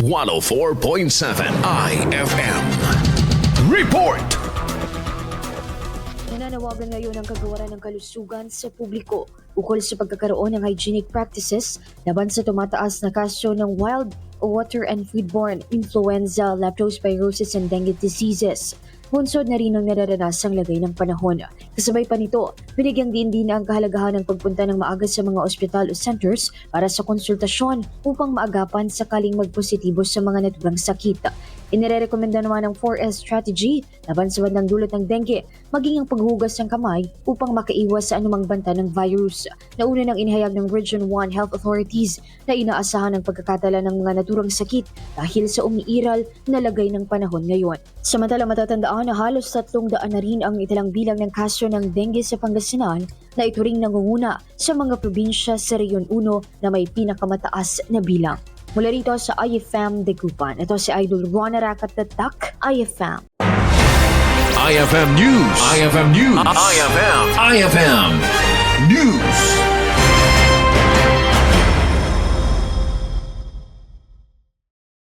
104.7 IFM. Report! Nananawagan ngayon ang kagawaran ng kalusugan sa publiko ukol sa pagkakaroon ng hygienic practices laban sa tumataas na kaso ng wild, water and foodborne influenza, leptospirosis and dengue diseases. Bunsod na rin ang nararanasang lagay ng panahon. Kasabay pa nito, binigyang din ang kahalagahan ng pagpunta ng maaga sa mga ospital o centers para sa konsultasyon upang maagapan sakaling magpositibo sa mga naturang sakit. Inirekomenda naman ng 4S strategy laban sa bandang dulot ng dengue, maging ang paghugas ng kamay upang makaiwas sa anumang banta ng virus. Nauna nang inihayag ng Region 1 Health Authorities na inaasahan ang pagkakatala ng mga naturang sakit dahil sa umiiral na lagay ng panahon ngayon. Samantala matatandaan na halos 300 na rin ang italang bilang ng kaso ng dengue sa Pangasinan na ito ring nangunguna sa mga probinsya sa Rehiyon 1 na may pinakamataas na bilang. Mula rito sa IFM Dagupan, ito si Idol Ron Aracatatak, IFM. IFM News. IFM News. IFM News.